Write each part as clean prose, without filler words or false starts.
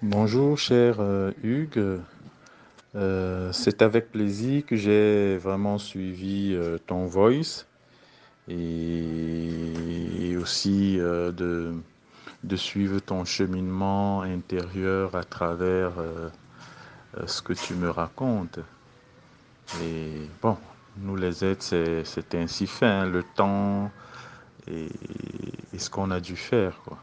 Bonjour, cher Hugues. C'est avec plaisir que j'ai vraiment suivi ton voice et aussi de suivre ton cheminement intérieur à travers ce que tu me racontes. Et bon, nous les êtres, c'est ainsi fait, hein, le temps et, et ce qu'on a dû faire, quoi.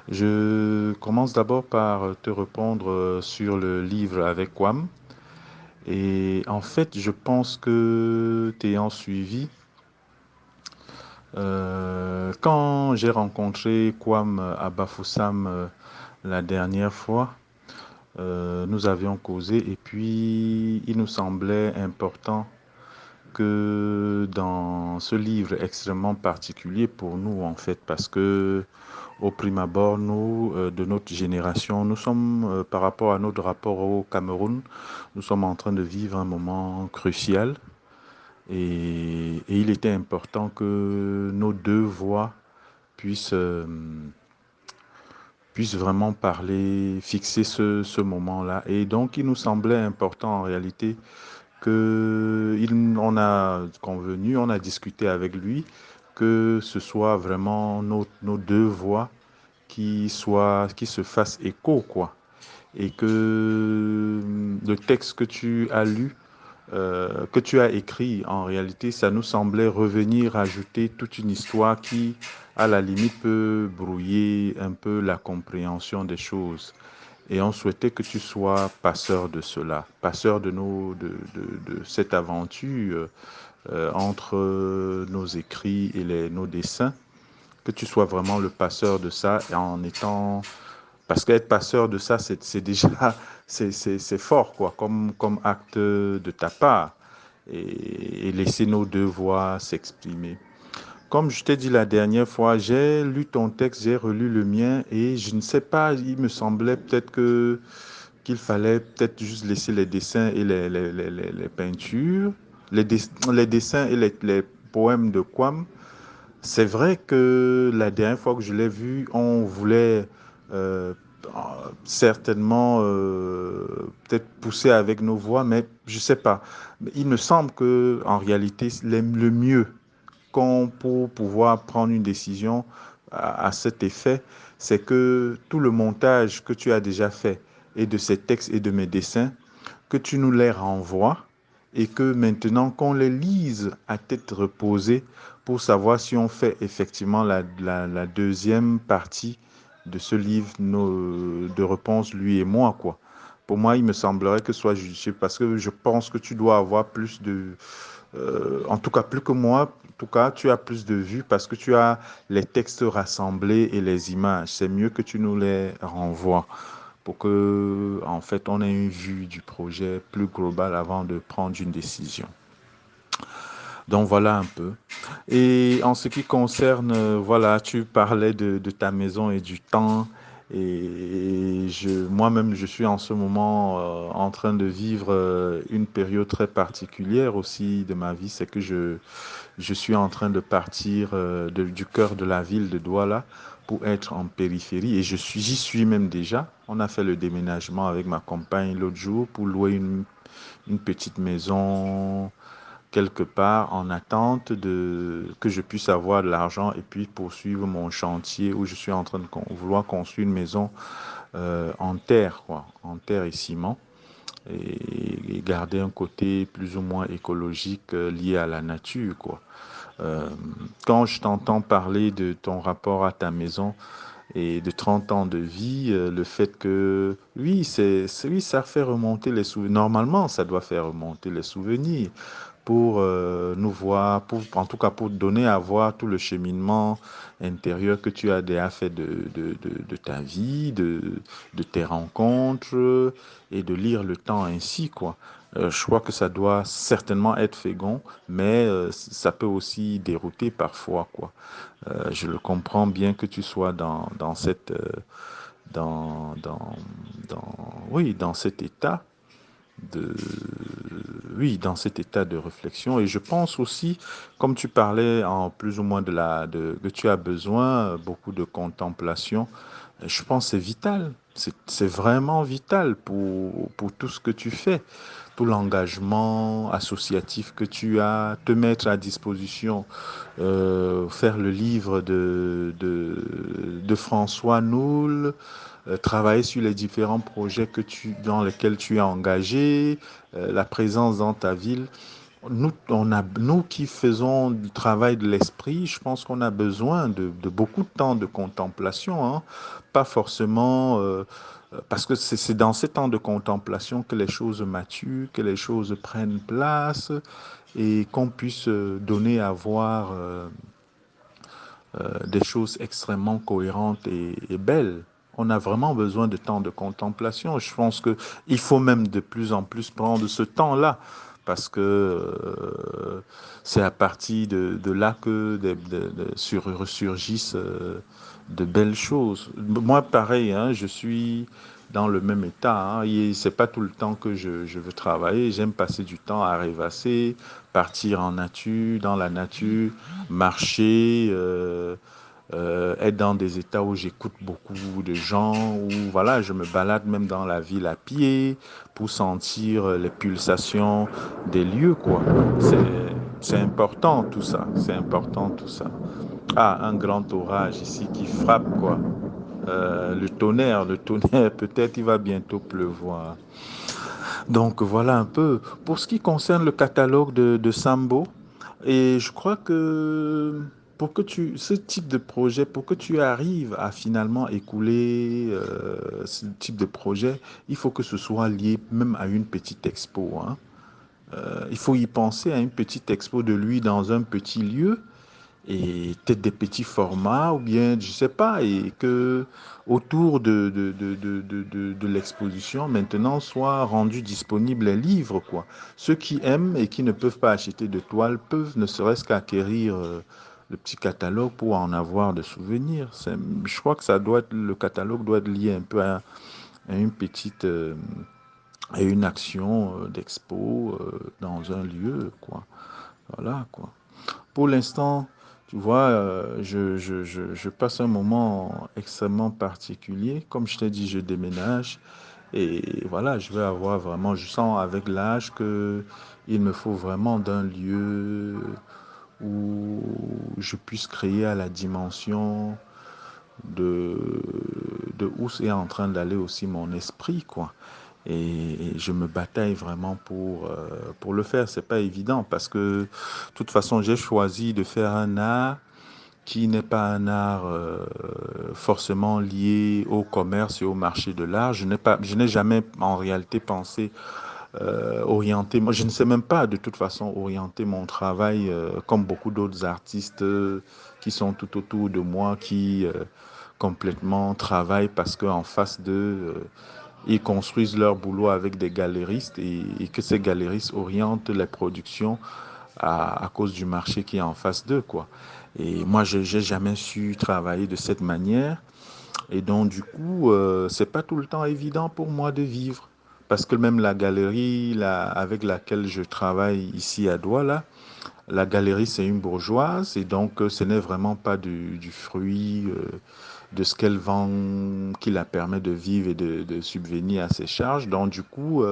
Je commence d'abord par te répondre sur le livre avec Wam. Et en fait, je pense que t'ayant suivi, quand j'ai rencontré Kwam à Bafoussam la dernière fois, nous avions causé et puis il nous semblait important que dans ce livre extrêmement particulier pour nous en fait, parce que au prime abord, nous, de notre génération, nous sommes, par rapport à notre rapport au Cameroun, nous sommes en train de vivre un moment crucial. Et il était important que nos deux voix puissent, puissent vraiment parler, fixer ce moment-là. Et donc, il nous semblait important en réalité on a convenu, on a discuté avec lui, que ce soit vraiment nos deux voix qui se fassent écho, quoi. Et que le texte que tu as lu que tu as écrit, en réalité, ça nous semblait revenir ajouter toute une histoire qui, à la limite, peut brouiller un peu la compréhension des choses. Et on souhaitait que tu sois passeur de cela, passeur de cette aventure entre nos écrits et nos dessins, que tu sois vraiment le passeur de ça et en étant parce qu'être passeur de ça, c'est déjà, c'est fort, quoi, comme acte de ta part. Et laisser nos deux voix s'exprimer. Comme je t'ai dit la dernière fois, j'ai lu ton texte, j'ai relu le mien et je ne sais pas, il me semblait peut-être que qu'il fallait peut-être juste laisser les dessins et les peintures, les dessins et les poèmes de Kwam. C'est vrai que la dernière fois que je l'ai vu, on voulait euh, certainement peut-être pousser avec nos voix, mais je sais pas. Il me semble que en réalité, le mieux pour pouvoir prendre une décision à cet effet, c'est que tout le montage que tu as déjà fait et de ces textes et de mes dessins, que tu nous les renvoies et que maintenant qu'on les lise à tête reposée pour savoir si on fait effectivement la deuxième partie de ce livre de réponses, lui et moi, quoi. Pour moi, il me semblerait que ce soit judicieux parce que je pense que tu dois avoir plus en tout cas plus que moi, en tout cas, tu as plus de vues parce que tu as les textes rassemblés et les images. C'est mieux que tu nous les renvoies pour que, en fait, on ait une vue du projet plus global avant de prendre une décision. Donc voilà un peu. Et en ce qui concerne, voilà, tu parlais de ta maison et du temps. Et moi-même, je suis en ce moment en train de vivre une période très particulière aussi de ma vie. C'est que je suis en train de partir du cœur de la ville de Douala pour être en périphérie. Et j'y suis même déjà. On a fait le déménagement avec ma compagne l'autre jour pour louer une petite maison quelque part en attente que je puisse avoir de l'argent et puis poursuivre mon chantier où je suis en train de vouloir construire une maison en terre, quoi, en terre et ciment et garder un côté plus ou moins écologique lié à la nature, quoi. Euh, Quand je t'entends parler de ton rapport à ta maison et de 30 ans de vie, le fait que, oui, oui, ça fait remonter les souvenirs. Normalement, ça doit faire remonter les souvenirs pour nous voir, en tout cas pour donner à voir tout le cheminement intérieur que tu as déjà fait de ta vie, de tes rencontres et de lire le temps ainsi, quoi. Je crois que ça doit certainement être fécond, mais ça peut aussi dérouter parfois, quoi. Je le comprends bien que tu sois dans cette, dans, dans, oui, dans cet état de, oui, dans cet état de réflexion. Et je pense aussi, comme tu parlais en plus ou moins que tu as besoin beaucoup de contemplation. Je pense que c'est vital. C'est vraiment vital pour tout ce que tu fais, tout l'engagement associatif que tu as, te mettre à disposition, faire le livre de François Noul, travailler sur les différents projets dans lesquels tu es engagé, la présence dans ta ville. Nous qui faisons du travail de l'esprit, je pense qu'on a besoin de beaucoup de temps de contemplation, hein. Pas forcément, parce que c'est dans ces temps de contemplation que les choses maturent, que les choses prennent place et qu'on puisse donner à voir des choses extrêmement cohérentes et belles. On a vraiment besoin de temps de contemplation. Je pense que il faut même de plus en plus prendre ce temps-là parce que c'est à partir de là que ressurgissent de belles choses. Moi, pareil, hein, je suis dans le même état, hein, et c'est pas tout le temps que je veux travailler. J'aime passer du temps à rêvasser, partir en nature, dans la nature, marcher, être dans des états où j'écoute beaucoup de gens, où voilà, je me balade même dans la ville à pied pour sentir les pulsations des lieux, quoi. C'est, c'est important tout ça, c'est important tout ça. Ah, un grand orage ici qui frappe, quoi. Le tonnerre, peut-être il va bientôt pleuvoir. Donc voilà un peu. Pour ce qui concerne le catalogue de Sambo, et je crois que ce type de projet, pour que tu arrives à finalement écouler ce type de projet, il faut que ce soit lié même à une petite expo, hein. Il faut y penser à une petite expo de lui dans un petit lieu et peut-être des petits formats ou bien, je sais pas, et que autour de l'exposition, maintenant, soient rendus disponibles les livres, quoi. Ceux qui aiment et qui ne peuvent pas acheter de toile peuvent ne serait-ce qu'acquérir le petit catalogue pour en avoir de souvenirs. Je crois que le catalogue doit être lié un peu à une petite, à une action d'expo dans un lieu, quoi. Voilà, quoi. Pour l'instant, tu vois, je passe un moment extrêmement particulier. Comme je t'ai dit, je déménage. Et voilà, je sens avec l'âge que il me faut vraiment d'un lieu où je puisse créer à la dimension de, de où c'est en train d'aller aussi mon esprit, quoi. Et je me bataille vraiment pour le faire. C'est pas évident parce que, de toute façon, j'ai choisi de faire un art qui n'est pas un art forcément lié au commerce et au marché de l'art. Je n'ai jamais en réalité pensé orienter. Moi, je ne sais même pas de toute façon orienter mon travail comme beaucoup d'autres artistes qui sont tout autour de moi, qui complètement travaillent parce qu'en face d'eux, ils construisent leur boulot avec des galéristes et que ces galéristes orientent les productions à cause du marché qui est en face d'eux, quoi. Et moi, je n'ai jamais su travailler de cette manière. Et donc, du coup, c'est pas tout le temps évident pour moi de vivre. Parce que même la galerie avec laquelle je travaille ici à Douala, la galerie, c'est une bourgeoise. Et donc, ce n'est vraiment pas du fruit de ce qu'elle vend qui la permet de vivre et de subvenir à ses charges. Donc, du coup,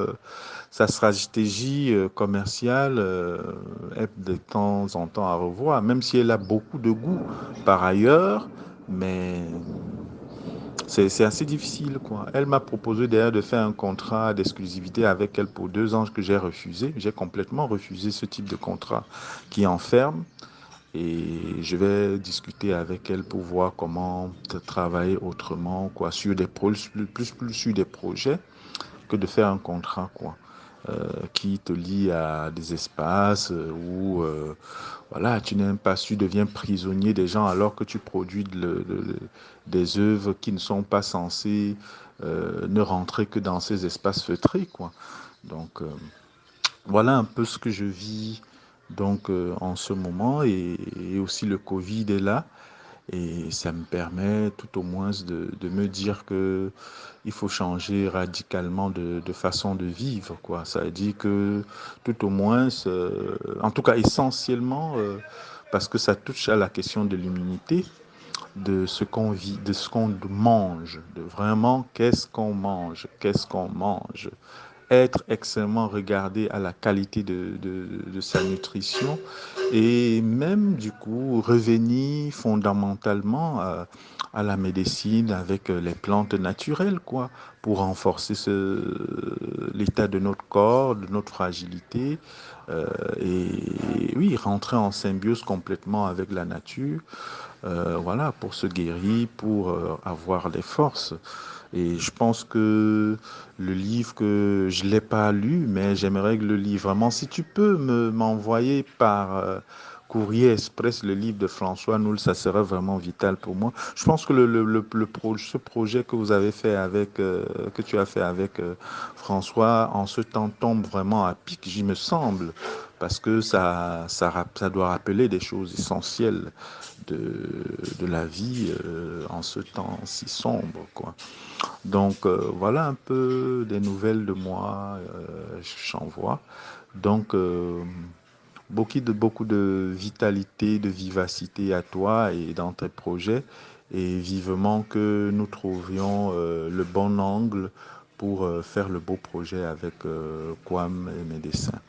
sa stratégie commerciale est de temps en temps à revoir, même si elle a beaucoup de goût par ailleurs, mais c'est assez difficile, quoi. Elle m'a proposé d'ailleurs de faire un contrat d'exclusivité avec elle pour 2 ans que j'ai refusé. J'ai complètement refusé ce type de contrat qui enferme. Et je vais discuter avec elle pour voir comment travailler autrement, quoi, sur des projets, plus sur des projets que de faire un contrat, quoi, qui te lie à des espaces où, voilà, tu n'es même pas su, deviens prisonnier des gens alors que tu produis des œuvres qui ne sont pas censées ne rentrer que dans ces espaces feutrés, quoi. Donc, voilà un peu ce que je vis donc en ce moment et aussi le Covid est là et ça me permet tout au moins de me dire que il faut changer radicalement de façon de vivre, quoi. Ça veut dire que tout au moins, en tout cas essentiellement, parce que ça touche à la question de l'immunité, de ce qu'on vit, de ce qu'on mange, de vraiment qu'est-ce qu'on mange, être extrêmement regardé à la qualité de sa nutrition et même du coup revenir fondamentalement à la médecine avec les plantes naturelles, quoi, pour renforcer l'état de notre corps, de notre fragilité, euh, et oui, rentrer en symbiose complètement avec la nature, voilà, pour se guérir, pour avoir des forces. Et je pense que le livre que je ne l'ai pas lu, mais j'aimerais que le livre, vraiment, si tu peux m'envoyer par courrier express le livre de François Noul, ça serait vraiment vital pour moi. Je pense que ce projet que vous avez fait avec, que tu as fait avec François, en ce temps, tombe vraiment à pic, j'y me semble, parce que ça doit rappeler des choses essentielles de, de la vie en ce temps si sombre, quoi. Donc voilà un peu des nouvelles de moi, j'en vois. Donc beaucoup de vitalité, de vivacité à toi et dans tes projets. Et vivement que nous trouvions le bon angle pour faire le beau projet avec Kwam et mes dessins.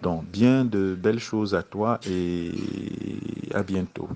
Donc bien de belles choses à toi et à bientôt.